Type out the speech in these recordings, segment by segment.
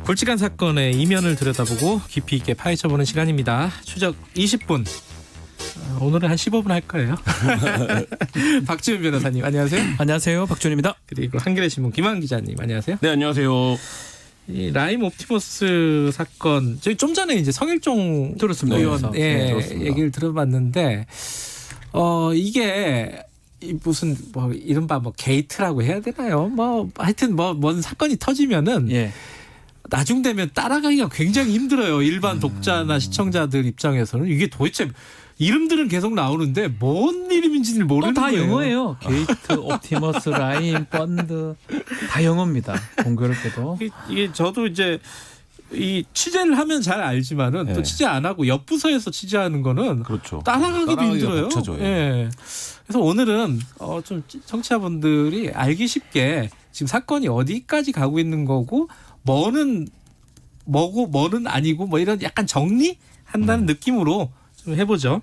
굵직한 사건의 이면을 들여다보고 깊이 있게 파헤쳐보는 시간입니다. 추적 20분. 오늘은 한 15분 할 거예요. 박지훈 변호사님 안녕하세요. 안녕하세요. 박지훈입니다. 그리고 한겨레신문 김한 기자님 안녕하세요. 네, 안녕하세요. 이 라임 옵티머스 사건 저희 좀 전에 이제 성일종 들었습니다. 의원 들었습니다. 얘기를 들어봤는데 이게 무슨 뭐 이른바 뭐 게이트라고 해야 되나요? 뭐 하여튼 뭔 사건이 터지면은 나중 되면 따라가기가 굉장히 힘들어요. 일반 독자나 시청자들 입장에서는 이게 도대체 이름들은 계속 나오는데 뭔 이름인지를 모르는 다 거예요. 영어예요. 게이트, 옵티머스, 라임, 펀드 다 영어입니다. 공교롭게도. 이게 저도 이제 이 취재를 하면 잘 알지만은 또 취재 안 하고 옆 부서에서 취재하는 거는 그렇죠. 따라가기도 힘들어요. 벅차죠, 예. 그래서 오늘은 좀 청취자분들이 알기 쉽게 지금 사건이 어디까지 가고 있는 거고 뭐는 뭐고 뭐는 아니고 뭐 이런 약간 정리한다는 느낌으로 좀 해보죠.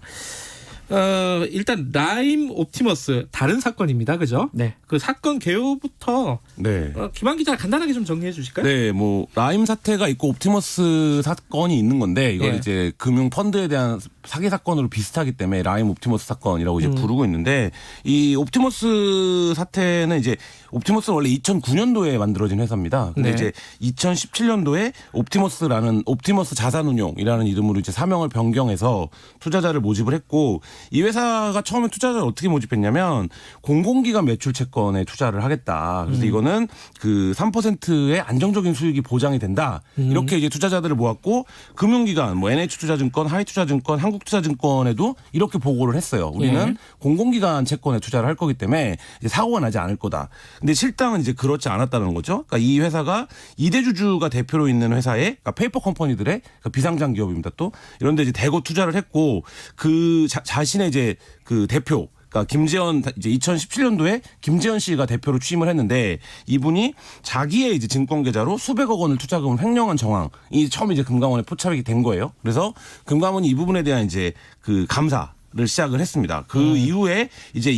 일단 라임 옵티머스 다른 사건입니다. 그죠? 네. 그 사건 개요부터 네. 김한 기자 간단하게 좀 정리해 주실까요? 네, 뭐 라임 사태가 있고 옵티머스 사건이 있는 건데 이걸 예. 이제 금융 펀드에 대한 사기 사건으로 비슷하기 때문에 라임 옵티머스 사건이라고 이제 부르고 있는데 이 옵티머스 사태는 이제 옵티머스는 원래 2009년도에 만들어진 회사입니다. 근데 네. 이제 2017년도에 옵티머스라는 옵티머스 자산운용이라는 이름으로 이제 사명을 변경해서 투자자를 모집을 했고 이 회사가 처음에 투자자를 어떻게 모집했냐면 공공기관 매출 채권에 투자를 하겠다. 그래서 이거는 그 3%의 안정적인 수익이 보장이 된다. 이렇게 이제 투자자들을 모았고 금융기관 뭐 NH투자증권, 하이투자증권, 한국투자증권에도 이렇게 보고를 했어요. 우리는 공공기관 채권에 투자를 할 거기 때문에 이제 사고가 나지 않을 거다. 근데 실상은 이제 그렇지 않았다는 거죠. 그러니까 이 회사가 이대주주가 대표로 있는 회사의 그러니까 페이퍼 컴퍼니들의 그러니까 비상장 기업입니다. 또 이런데 이제 대거 투자를 했고 그 자신의 이제 그 대표 그러니까 김재현 이제 2017년도에 김재현 씨가 대표로 취임을 했는데 이분이 자기의 이제 증권 계좌로 수백억 원을 투자금을 횡령한 정황이 처음 이제 금감원에 포착이 된 거예요. 그래서 금감원이 이 부분에 대한 이제 그 감사를 시작을 했습니다. 그 이후에 이제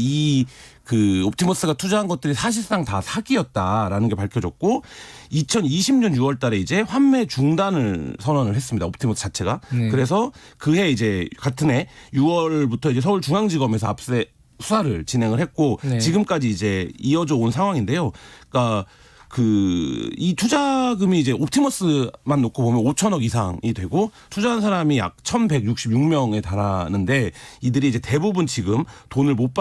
그 옵티머스가 투자한 것들이 사실상 다 사기였다라는 게 밝혀졌고 2020년 6월 달에 이제 환매 중단을 선언을 했습니다. 옵티머스 자체가. 그래서 그해 이제 같은 해 6월부터 이제 서울중앙지검에서 압수해 수사를 진행을 했고 지금까지 이제 이어져 온 상황인데요. 그러니까 이 투자금이 이제 옵티머스만 놓고 보면 5천억 이상이 되고 투자한 사람이 약 1,166명에 달하는데 이들이 이제 대부분 지금 돈을 못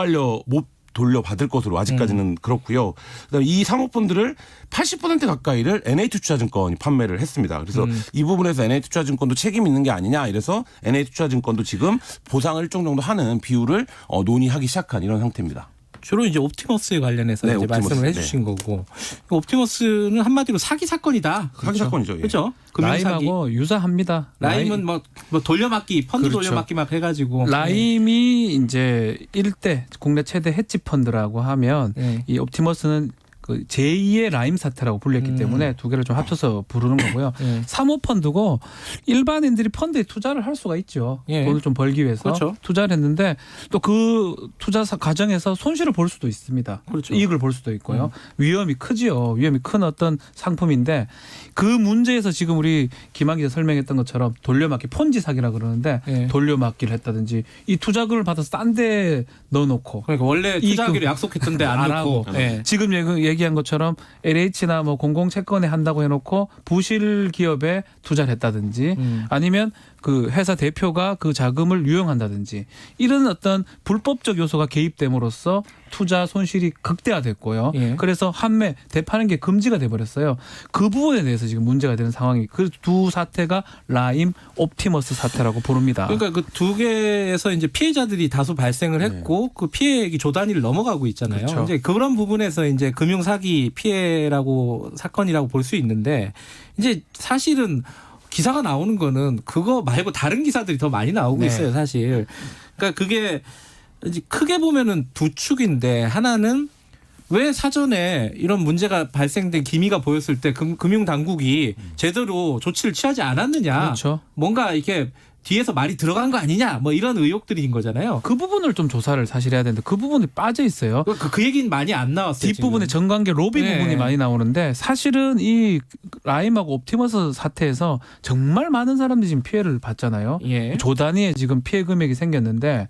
돌려받을 것으로 아직까지는 그렇고요. 그다음에 이 사모펀드를 80% 가까이를 NH투자증권이 판매를 했습니다. 그래서 이 부분에서 NH투자증권도 책임 있는 게 아니냐 이래서 NH투자증권도 지금 보상을 일정 정도 하는 비율을 논의하기 시작한 이런 상태입니다. 주로 이제 옵티머스에 관련해서 네, 이제 옵티머스, 말씀을 해주신 거고 옵티머스는 한마디로 사기 사건이다. 사기 사건이죠. 예. 그렇죠. 금융사기. 라임하고 유사합니다. 라임은 뭐 돌려막기 펀드 그렇죠. 돌려막기 막 해가지고 라임이 이제 1대 국내 최대 헤지 펀드라고 하면 이 옵티머스는 그 제2의 라임 사태라고 불렸기 때문에 두 개를 좀 합쳐서 부르는 거고요. 사모펀드고 일반인들이 펀드에 투자를 할 수가 있죠. 돈을 좀 벌기 위해서 그렇죠. 투자를 했는데 또 그 투자 과정에서 손실을 볼 수도 있습니다. 그렇죠. 이익을 볼 수도 있고요. 위험이 크지요. 위험이 큰 어떤 상품인데 그 문제에서 지금 우리 김한 기자 설명했던 것처럼 돌려막기 폰지 사기라 그러는데 돌려막기를 했다든지 이 투자금을 받아서 딴 데 넣어놓고 그러니까 원래 투자하기로 약속했던데 안 넣고 지금 얘기한 것처럼 LH나 뭐 공공채권에 한다고 해놓고 부실 기업에 투자를 했다든지 아니면 그 회사 대표가 그 자금을 유용한다든지 이런 어떤 불법적 요소가 개입됨으로써 투자 손실이 극대화됐고요. 그래서 환매, 대파는 게 금지가 돼버렸어요. 그 부분에 대해서 지금 문제가 되는 상황이 그 두 사태가 라임, 옵티머스 사태라고 부릅니다. 그러니까 그 두 개에서 이제 피해자들이 다수 발생을 했고 그 피해액이 조 단위를 넘어가고 있잖아요. 그렇죠. 이제 그런 부분에서 이제 금융 사기 피해라고 사건이라고 볼 수 있는데 이제 사실은 기사가 나오는 거는 그거 말고 다른 기사들이 더 많이 나오고 있어요, 사실. 그러니까 그게 이제 크게 보면은 두 축인데 하나는 왜 사전에 이런 문제가 발생된 기미가 보였을 때 금융 당국이 제대로 조치를 취하지 않았느냐. 그렇죠. 뭔가 이렇게 뒤에서 말이 들어간 거 아니냐 뭐 이런 의혹들인 거잖아요. 그 부분을 좀 조사를 사실 해야 되는데 그 부분이 빠져 있어요. 그 얘기는 많이 안 나왔어요. 뒷부분에 지금. 정관계 로비 네. 부분이 많이 나오는데 사실은 이 라임하고 옵티머스 사태에서 정말 많은 사람들이 지금 피해를 봤잖아요. 예. 조 단위의 지금 피해 금액이 생겼는데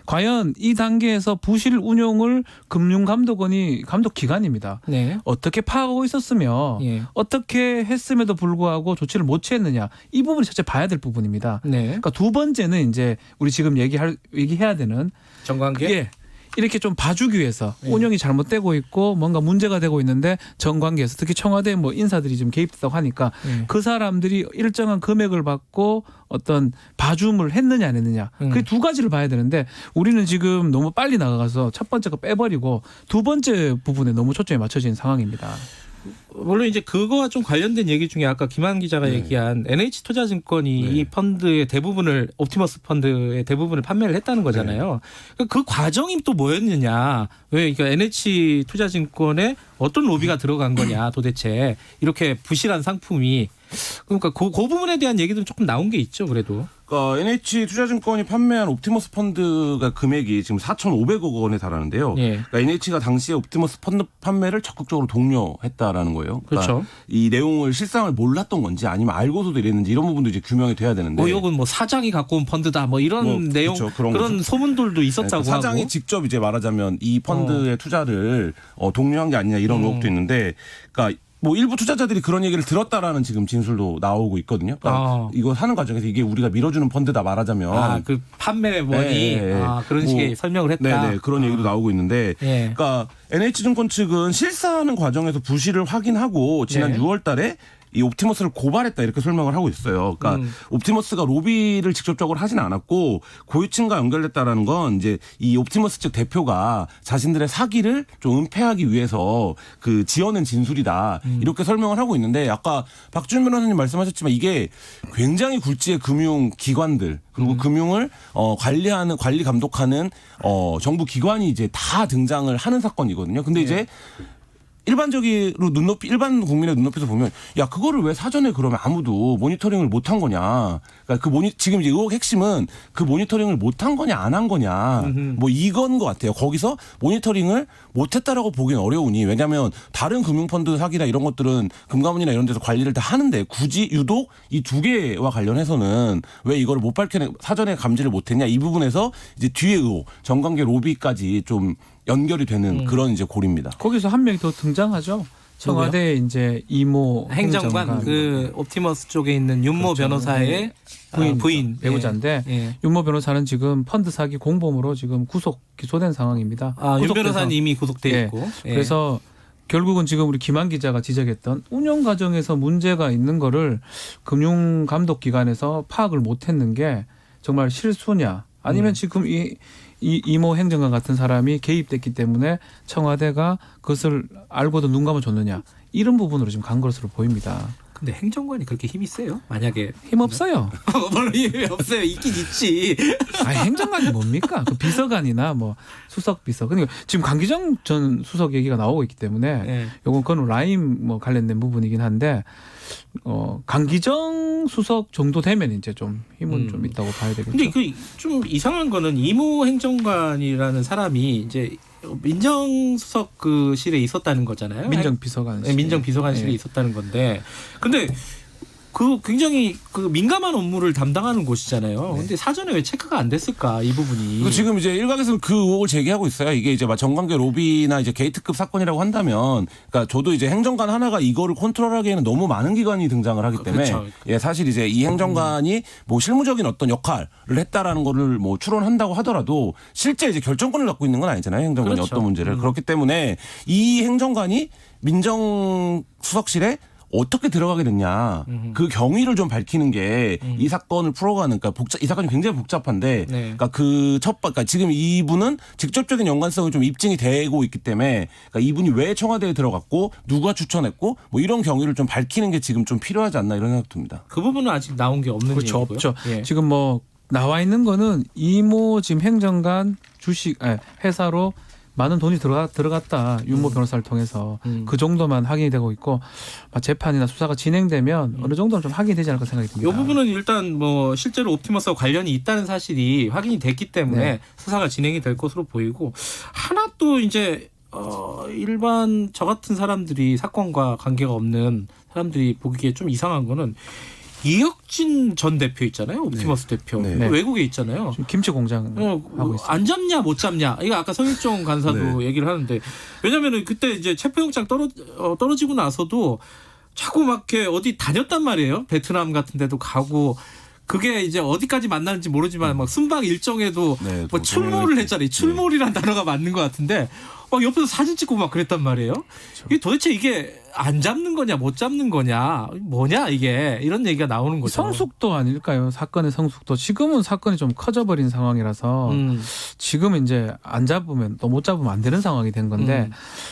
과연 이 단계에서 부실 운용을 금융감독원이 감독기관입니다. 네. 어떻게 파악하고 있었으며 예. 어떻게 했음에도 불구하고 조치를 못 취했느냐 이 부분이 첫째 봐야 될 부분입니다. 네. 그러니까 두 번째는 이제 우리 지금 얘기해야 되는 정관계. 예. 이렇게 좀 봐주기 위해서 네. 운영이 잘못되고 있고 뭔가 문제가 되고 있는데 정관계에서 특히 청와대 뭐 인사들이 좀 개입됐다고 하니까 네. 그 사람들이 일정한 금액을 받고 어떤 봐줌을 했느냐 안 했느냐 그 두 가지를 봐야 되는데 우리는 지금 너무 빨리 나가서 첫 번째 거 빼버리고 두 번째 부분에 너무 초점이 맞춰진 상황입니다. 물론 이제 그거와 좀 관련된 얘기 중에 아까 김한 기자가 네. 얘기한 NH투자증권이 네. 이 펀드의 대부분을 옵티머스 펀드의 대부분을 판매를 했다는 거잖아요. 그 과정이 또 뭐였느냐? 왜 그러니까 NH투자증권에 어떤 로비가 들어간 거냐? 도대체 이렇게 부실한 상품이 그러니까 그 부분에 대한 얘기도 조금 나온 게 있죠. 그래도. 그러니까 NH투자증권이 판매한 옵티머스 펀드가 금액이 지금 4,500억 원에 달하는데요. 예. 그러니까 NH가 당시에 옵티머스 펀드 판매를 적극적으로 독려했다라는 거예요. 그러니까 그렇죠. 이 내용을 실상을 몰랐던 건지 아니면 알고서도 이랬는지 이런 부분도 이제 규명이 돼야 되는데. 이건 뭐 사장이 갖고 온 펀드다 뭐 이런 뭐, 내용 그렇죠. 그런 거죠. 소문들도 있었다고 그러니까 사장이 하고. 직접 이제 말하자면 이 펀드의 투자를 독려한 게 아니냐 이런 의혹도 있는데, 그러니까 뭐 일부 투자자들이 그런 얘기를 들었다라는 지금 진술도 나오고 있거든요. 그러니까 이거 하는 과정에서 이게 우리가 밀어주는 펀드다 말하자면. 그 판매원이 네. 그런 식의 뭐, 설명을 했다. 네네 그런 얘기도 나오고 있는데, 예. 그러니까 NH증권 측은 실사하는 과정에서 부실을 확인하고 지난 네. 6월달에 이 옵티머스를 고발했다 이렇게 설명을 하고 있어요. 그러니까 옵티머스가 로비를 직접적으로 하진 않았고 고위층과 연결됐다라는 건 이제 이 옵티머스 측 대표가 자신들의 사기를 좀 은폐하기 위해서 그 지어낸 진술이다 이렇게 설명을 하고 있는데, 아까 박준 변호사님 말씀하셨지만 이게 굉장히 굴지의 금융 기관들 그리고 금융을 관리하는 관리 감독하는 정부 기관이 이제 다 등장을 하는 사건이거든요. 근데 이제 일반적으로 일반 국민의 눈높이에서 보면 야 그거를 왜 사전에 그러면 아무도 모니터링을 못한 거냐. 그러니까 지금 이제 의혹 핵심은 그 모니터링을 못한 거냐 안 한 거냐 뭐 이건 것 같아요. 거기서 모니터링을 못했다라고 보기는 어려우니, 왜냐하면 다른 금융펀드 사기나 이런 것들은 금감원이나 이런 데서 관리를 다 하는데 굳이 유독 이 두 개와 관련해서는 왜 이거를 못 밝혀내 사전에 감지를 못했냐, 이 부분에서 이제 뒤에 의혹 정관계 로비까지 좀 연결이 되는 그런 이제 고리입니다. 거기서 한 명이 더 등장하죠. 청와대 이제 이모 행정관 그 옵티머스 쪽에 있는 윤모 그렇죠. 변호사의 부인 배우자인데 예. 윤모 변호사는 지금 펀드 사기 공범으로 지금 구속 기소된 상황입니다. 윤 구속돼서. 변호사는 이미 구속돼 예. 있고. 예. 그래서 결국은 지금 우리 김한 기자가 지적했던 운영 과정에서 문제가 있는 거를 금융감독기관에서 파악을 못했는 게 정말 실수냐, 아니면 지금 이모 행정관 같은 사람이 개입됐기 때문에 청와대가 그것을 알고도 눈 감아줬느냐, 이런 부분으로 지금 간 것으로 보입니다. 근데 행정관이 그렇게 힘이 세요? 만약에 힘 없어요. 별로 힘이 없어요. 있긴 있지. 행정관이 뭡니까? 그 비서관이나 뭐 수석 비서. 그러니까 지금 강기정 전 수석 얘기가 나오고 있기 때문에 예. 요건 그건 라임 뭐 관련된 부분이긴 한데 강기정 수석 정도 되면 이제 좀 힘은 좀 있다고 봐야 되겠죠. 근데 그 좀 이상한 거는 이모 행정관이라는 사람이 이제 민정수석 그 실에 있었다는 거잖아요. 민정비서관. 네, 민정비서관실에 예. 있었다는 건데, 근데 그 굉장히 그 민감한 업무를 담당하는 곳이잖아요. 근데 사전에 왜 체크가 안 됐을까, 이 부분이. 지금 이제 일각에서는 그 의혹을 제기하고 있어요. 이게 이제 막 정관계 로비나 이제 게이트급 사건이라고 한다면, 그러니까 저도 이제 행정관 하나가 이거를 컨트롤하기에는 너무 많은 기관이 등장을 하기 때문에, 그렇죠. 예, 사실 이제 이 행정관이 뭐 실무적인 어떤 역할을 했다라는 거를 뭐 추론한다고 하더라도 실제 이제 결정권을 갖고 있는 건 아니잖아요. 행정관이 그렇죠. 어떤 문제를. 그렇기 때문에 이 행정관이 민정수석실에 어떻게 들어가게 됐냐, 그 경위를 좀 밝히는 게 이 사건을 풀어가는, 그러니까 이 사건이 굉장히 복잡한데, 네. 그러니까 그러니까 지금 이분은 직접적인 연관성이 좀 입증이 되고 있기 때문에, 그러니까 이분이 왜 청와대에 들어갔고 누가 추천했고 뭐 이런 경위를 좀 밝히는 게 지금 좀 필요하지 않나 이런 생각 듭니다. 그 부분은 아직 나온 게 없는 그렇죠. 얘기고요. 없죠. 예. 지금 뭐 나와 있는 거는 이모 지금 행정관 회사로 많은 돈이 들어갔다. 윤모 변호사를 통해서 그 정도만 확인이 되고 있고 재판이나 수사가 진행되면 어느 정도는 좀 확인이 되지 않을까 생각이 듭니다. 이 부분은 일단 뭐 실제로 옵티머스와 관련이 있다는 사실이 확인이 됐기 때문에 네. 수사가 진행이 될 것으로 보이고 하나 또 이제 일반 저 같은 사람들이 사건과 관계가 없는 사람들이 보기에 좀 이상한 거는 이혁진 전 대표 있잖아요. 옵티머스 대표. 네. 외국에 있잖아요. 지금 김치 공장 하고 있어요. 안 잡냐 못 잡냐. 이거 아까 성일종 간사도 얘기를 하는데 왜냐면은 그때 이제 체포영장 떨어지고 나서도 자꾸 막 이렇게 어디 다녔단 말이에요. 베트남 같은 데도 가고 그게 이제 어디까지 만나는지 모르지만 막 순방 일정에도 네, 뭐 출몰을 했잖아요. 출몰이란 단어가 맞는 것 같은데 막 옆에서 사진 찍고 막 그랬단 말이에요. 이게 도대체 이게 안 잡는 거냐 못 잡는 거냐 뭐냐 이게 이런 얘기가 나오는 거죠. 성숙도 아닐까요? 사건의 성숙도. 지금은 사건이 좀 커져버린 상황이라서 지금은 이제 안 잡으면 또 못 잡으면 안 되는 상황이 된 건데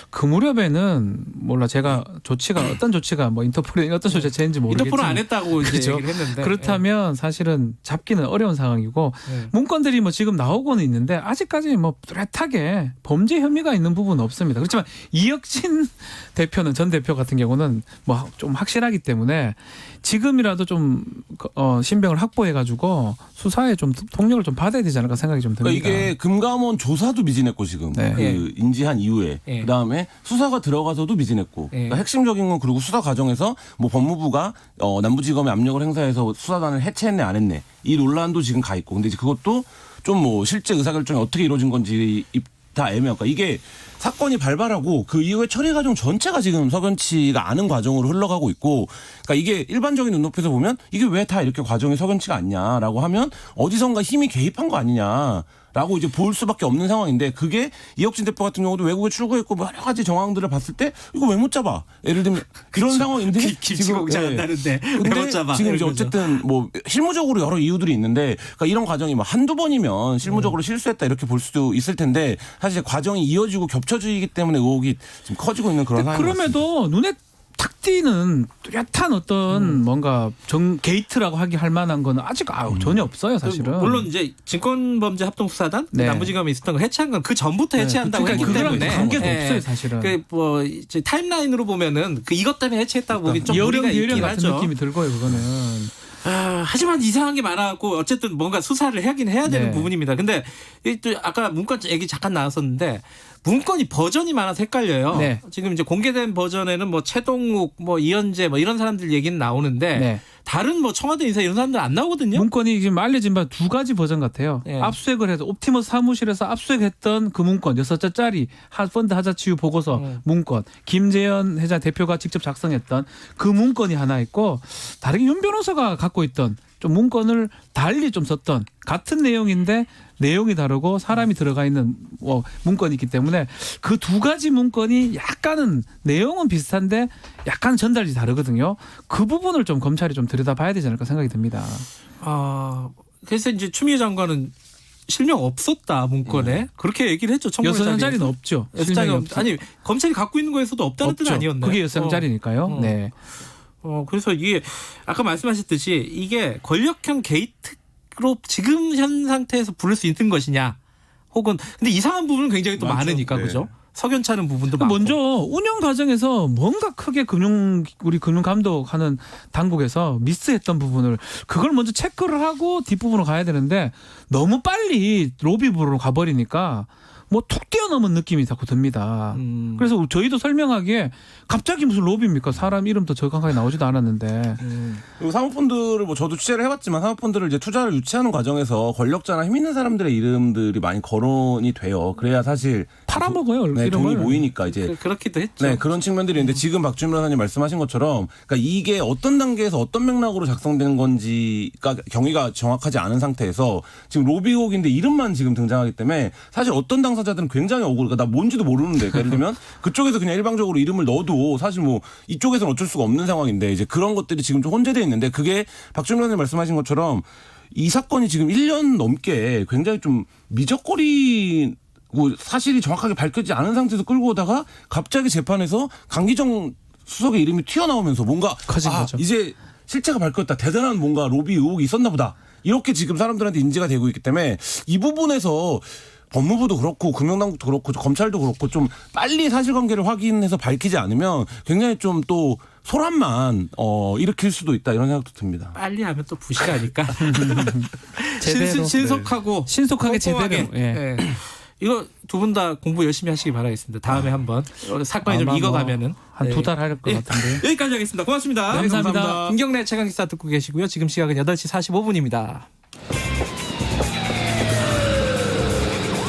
그 무렵에는 몰라 제가 조치가 어떤 조치가 뭐 인터폴이 어떤 조치가 제인지 모르겠지만 인터폴은 안 했다고 이제 그렇죠. 얘기를 했는데 그렇다면 사실은 잡기는 어려운 상황이고 문건들이 뭐 지금 나오고는 있는데 아직까지 뭐 뚜렷하게 범죄 혐의가 있는 부분은 없습니다. 그렇지만 이혁진 대표는 전 대표 같은 경우는 뭐 좀 확실하기 때문에 지금이라도 좀 신병을 확보해가지고 수사에 좀 통력을 좀 받아야 되지 않을까 생각이 좀 듭니다. 그러니까 이게 금감원 조사도 미진했고 지금 네. 그 인지한 이후에 그다음에 수사가 들어가서도 미진했고 그러니까 핵심적인 건 그리고 수사 과정에서 뭐 법무부가 남부지검에 압력을 행사해서 수사단을 해체했네 안 했네 이 논란도 지금 가 있고 근데 이제 그것도 좀 뭐 실제 의사결정이 어떻게 이루어진 건지 다 애매하니까 이게 사건이 발발하고 그 이후에 처리 과정 전체가 지금 석연치가 않은 과정으로 흘러가고 있고 그러니까 이게 일반적인 눈높이에서 보면 이게 왜 다 이렇게 과정이 석연치가 않냐라고 하면 어디선가 힘이 개입한 거 아니냐. 라고 이제 볼 수밖에 없는 상황인데 그게 이혁진 대표 같은 경우도 외국에 출국했고 뭐 여러 가지 정황들을 봤을 때 이거 왜 못 잡아? 예를 들면 이런 상황인데 김치 공장 한다는데 왜 근데 못 잡아? 지금 이제 어쨌든 뭐 실무적으로 여러 이유들이 있는데 그러니까 이런 과정이 뭐 한두 번이면 실무적으로 실수했다 이렇게 볼 수도 있을 텐데 사실 과정이 이어지고 겹쳐지기 때문에 의혹이 지금 커지고 있는 그런 상황인 것 같습니다. 그럼에도 눈에 탁 띄는 뚜렷한 어떤 뭔가 게이트라고 할 만한 거는 아직 전혀 없어요 사실은. 물론 이제 증권범죄 합동수사단 네. 남부지검에 있었던 거 해체한 건 그 전부터 해체한다고 그러니까 했기 그거랑 때문에 관계도 없어요 사실은. 그뭐 이제 타임라인으로 보면은 그 이것 때문에 해체했다고 보기 좀 무리가 여령 있긴 같은 하죠. 느낌이 들고요 그거는. 하지만 이상한 게 많아갖고 어쨌든 뭔가 수사를 하긴 해야 되는 네. 부분입니다. 근데 또 아까 문건 얘기 잠깐 나왔었는데 문건이 버전이 많아서 헷갈려요. 네. 지금 이제 공개된 버전에는 뭐 최동욱, 뭐 이현재 뭐 이런 사람들 얘기는 나오는데 네. 다른 뭐 청와대 인사 이런 사람들 안 나오거든요. 문건이 지금 알려진 바 두 가지 버전 같아요. 네. 압수수색을 해서 옵티머스 사무실에서 압수수색했던 그 문건 6자짜리 펀드 하자치유 보고서 문건 김재현 회장 대표가 직접 작성했던 그 문건이 하나 있고 다른 윤 변호사가 갖고 있던 좀 문건을 달리 좀 썼던 같은 내용인데 내용이 다르고 사람이 들어가 있는 문건이 있기 때문에 그 두 가지 문건이 약간은 내용은 비슷한데 약간 전달이 다르거든요. 그 부분을 좀 검찰이 좀 들여다봐야 되지 않을까 생각이 듭니다. 그래서 이제 추미애 장관은 실명 없었다 문건에 그렇게 얘기를 했죠. 6장짜리는 없죠. 아니 검찰이 갖고 있는 거에서도 없다는 뜻 아니었나요? 그게 6장짜리니까요. 네. 그래서 이게 아까 말씀하셨듯이 이게 권력형 게이트로 지금 현 상태에서 부를 수 있는 것이냐 혹은 근데 이상한 부분은 굉장히 또 많죠. 많으니까 네. 그죠? 석연찮은 부분도 많고. 먼저 운영 과정에서 뭔가 크게 우리 금융 감독하는 당국에서 미스했던 부분을 그걸 먼저 체크를 하고 뒷부분으로 가야 되는데 너무 빨리 로비부로 가버리니까 뭐 툭 뛰어넘은 느낌이 자꾸 듭니다. 그래서 저희도 설명하기에 갑자기 무슨 로비입니까? 사람 이름도 정확하게 나오지도 않았는데. 그리고 사모펀드를 뭐 저도 취재를 해봤지만 사모펀드를 이제 투자를 유치하는 과정에서 권력자나 힘 있는 사람들의 이름들이 많이 거론이 돼요. 그래야 사실 팔아먹어요. 네, 이름을. 돈이 모이니까 이제 그렇기도 했죠. 네, 그런 측면들이 있는데 지금 박주민 변호사님 말씀하신 것처럼 그러니까 이게 어떤 단계에서 어떤 맥락으로 작성된 건지가 경위가 정확하지 않은 상태에서 지금 로비 의혹인데 이름만 지금 등장하기 때문에 사실 어떤 당사자들은 굉장히 억울해. 그러니까 나 뭔지도 모르는데 예를 들면 그쪽에서 그냥 일방적으로 이름을 넣어도 사실 뭐 이쪽에서는 어쩔 수가 없는 상황인데 이제 그런 것들이 지금 좀 혼재되어 있는데 그게 박주민 변호사님 말씀하신 것처럼 이 사건이 지금 1년 넘게 굉장히 좀 미적거리 사실이 정확하게 밝혀지지 않은 상태에서 끌고 오다가 갑자기 재판에서 강기정 수석의 이름이 튀어나오면서 뭔가 커진 거죠. 이제 실체가 밝혔다. 대단한 뭔가 로비 의혹이 있었나 보다. 이렇게 지금 사람들한테 인지가 되고 있기 때문에 이 부분에서 법무부도 그렇고 금융당국도 그렇고 검찰도 그렇고 좀 빨리 사실관계를 확인해서 밝히지 않으면 굉장히 좀 또 소란만 일으킬 수도 있다 이런 생각도 듭니다. 빨리 하면 또 부실하니까 제대로. 신속하고 신속하게 꼼꼼하게. 제대로. 예. 예. 이거 두 분 다 공부 열심히 하시기 바라겠습니다. 다음에 한번 사건이 좀 아마 익어가면은 한 네. 2달 할 것 예. 같은데. 여기까지 하겠습니다. 고맙습니다. 네, 감사합니다. 김경래 최강기사 듣고 계시고요. 지금 시각은 8시 45분입니다.